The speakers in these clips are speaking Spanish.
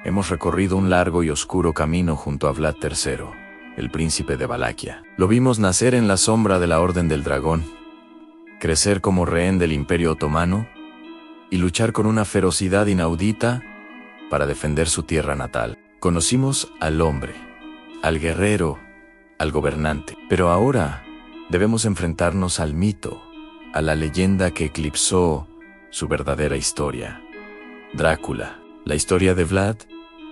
hemos recorrido un largo y oscuro camino junto a Vlad III, el príncipe de Valaquia. Lo vimos nacer en la sombra de la Orden del Dragón, crecer como rehén del Imperio Otomano y luchar con una ferocidad inaudita para defender su tierra natal. Conocimos al hombre, al guerrero, al gobernante. Pero ahora debemos enfrentarnos al mito, a la leyenda que eclipsó su verdadera historia. Drácula. La historia de Vlad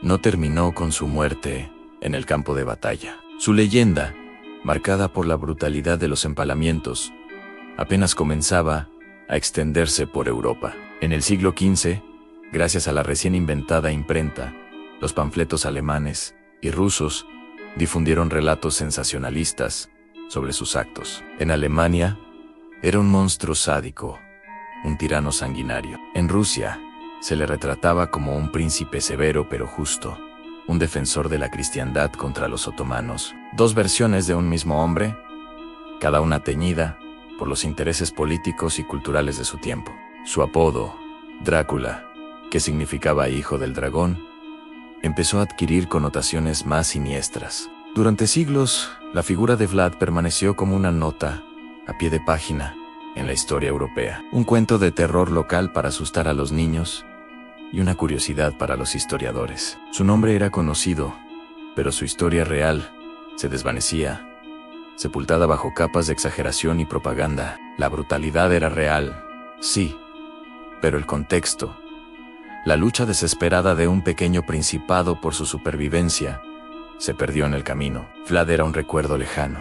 no terminó con su muerte en el campo de batalla. Su leyenda, marcada por la brutalidad de los empalamientos, apenas comenzaba a extenderse por Europa. En el siglo XV, gracias a la recién inventada imprenta, los panfletos alemanes y rusos difundieron relatos sensacionalistas sobre sus actos. En Alemania, era un monstruo sádico, un tirano sanguinario. En Rusia, se le retrataba como un príncipe severo pero justo, un defensor de la cristiandad contra los otomanos. Dos versiones de un mismo hombre, cada una teñida por los intereses políticos y culturales de su tiempo. Su apodo, Drácula, que significaba hijo del dragón, empezó a adquirir connotaciones más siniestras. Durante siglos, la figura de Vlad permaneció como una nota a pie de página en la historia europea. Un cuento de terror local para asustar a los niños y una curiosidad para los historiadores. Su nombre era conocido, pero su historia real se desvanecía, sepultada bajo capas de exageración y propaganda. La brutalidad era real, sí, pero el contexto, la lucha desesperada de un pequeño principado por su supervivencia, se perdió en el camino. Vlad era un recuerdo lejano,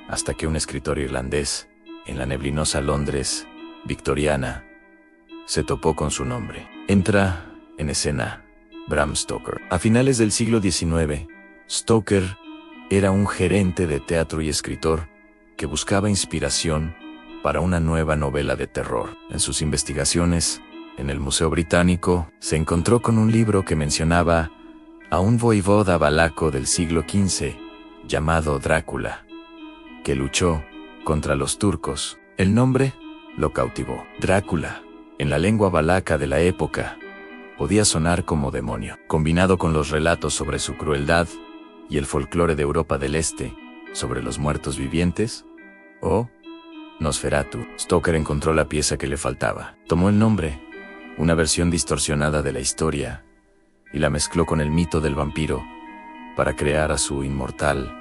hasta que un escritor irlandés, en la neblinosa Londres victoriana, se topó con su nombre. Entra en escena Bram Stoker. A finales del siglo XIX, Stoker era un gerente de teatro y escritor que buscaba inspiración para una nueva novela de terror. En sus investigaciones, en el Museo Británico, se encontró con un libro que mencionaba a un voivoda valaco del siglo XV llamado Drácula, que luchó contra los turcos. El nombre lo cautivó. Drácula, en la lengua valaca de la época, podía sonar como demonio. Combinado con los relatos sobre su crueldad y el folclore de Europa del Este sobre los muertos vivientes, o Nosferatu, Stoker encontró la pieza que le faltaba. Tomó el nombre, una versión distorsionada de la historia, y la mezcló con el mito del vampiro para crear a su inmortal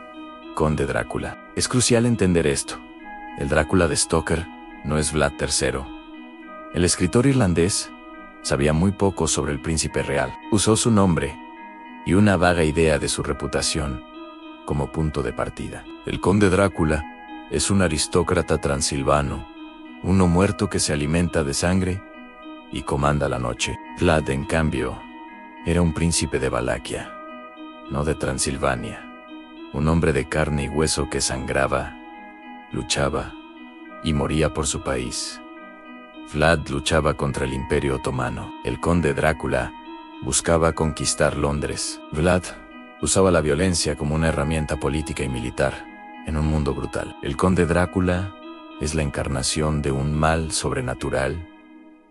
Conde Drácula. Es crucial entender esto. El Drácula de Stoker no es Vlad III. El escritor irlandés sabía muy poco sobre el príncipe real. Usó su nombre y una vaga idea de su reputación como punto de partida. El Conde Drácula es un aristócrata transilvano, uno muerto que se alimenta de sangre y comanda la noche. Vlad, en cambio, era un príncipe de Valaquia, no de Transilvania, un hombre de carne y hueso que sangraba, luchaba y moría por su país. Vlad luchaba contra el Imperio Otomano. El Conde Drácula buscaba conquistar Londres. Vlad usaba la violencia como una herramienta política y militar en un mundo brutal. El Conde Drácula es la encarnación de un mal sobrenatural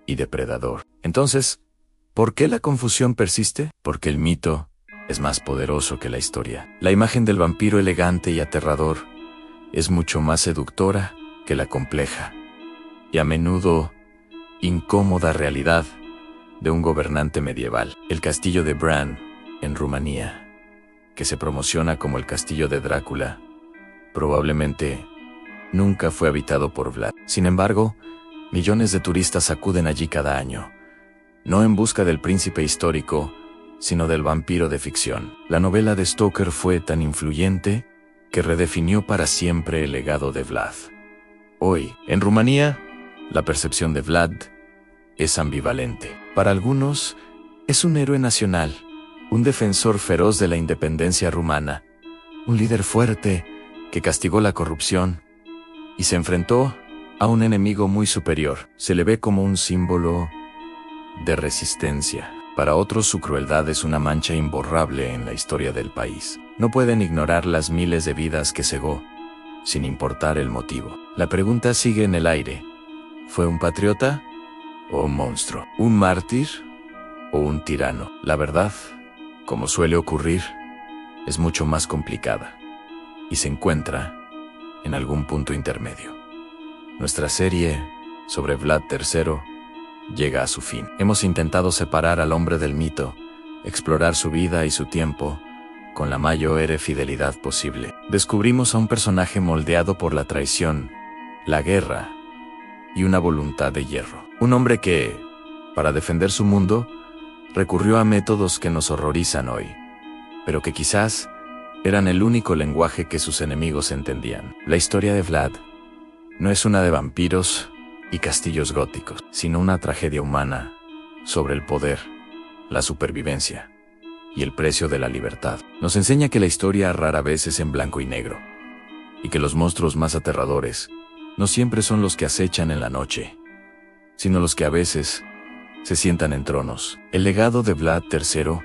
y depredador. Entonces, ¿por qué la confusión persiste? Porque el mito es más poderoso que la historia. La imagen del vampiro elegante y aterrador es mucho más seductora que la compleja y a menudo incómoda realidad de un gobernante medieval. El castillo de Bran, en Rumanía, que se promociona como el castillo de Drácula, probablemente nunca fue habitado por Vlad. Sin embargo, millones de turistas acuden allí cada año, no en busca del príncipe histórico, sino del vampiro de ficción. La novela de Stoker fue tan influyente que redefinió para siempre el legado de Vlad. Hoy, en Rumanía, la percepción de Vlad es ambivalente. Para algunos, es un héroe nacional, un defensor feroz de la independencia rumana, un líder fuerte que castigó la corrupción y se enfrentó a un enemigo muy superior. Se le ve como un símbolo de resistencia. Para otros, su crueldad es una mancha imborrable en la historia del país. No pueden ignorar las miles de vidas que cegó, sin importar el motivo. La pregunta sigue en el aire. ¿Fue un patriota o un monstruo? ¿Un mártir o un tirano? La verdad como suele ocurrir, es mucho más complicada y se encuentra en algún punto intermedio. Nuestra serie sobre Vlad III llega a su fin. Hemos intentado separar al hombre del mito, explorar su vida y su tiempo con la mayor fidelidad posible. Descubrimos a un personaje moldeado por la traición, la guerra y una voluntad de hierro. Un hombre que, para defender su mundo, recurrió a métodos que nos horrorizan hoy, pero que quizás eran el único lenguaje que sus enemigos entendían. La historia de Vlad no es una de vampiros y castillos góticos, sino una tragedia humana sobre el poder, la supervivencia y el precio de la libertad. Nos enseña que la historia rara vez es en blanco y negro, y que los monstruos más aterradores no siempre son los que acechan en la noche, sino los que a veces se sientan en tronos. El legado de Vlad III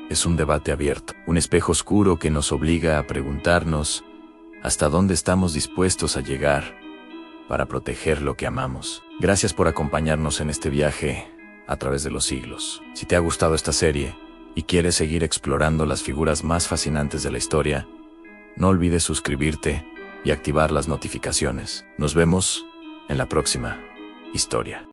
es un debate abierto, un espejo oscuro que nos obliga a preguntarnos hasta dónde estamos dispuestos a llegar para proteger lo que amamos. Gracias por acompañarnos en este viaje a través de los siglos. Si te ha gustado esta serie y quieres seguir explorando las figuras más fascinantes de la historia, no olvides suscribirte y activar las notificaciones. Nos vemos en la próxima historia.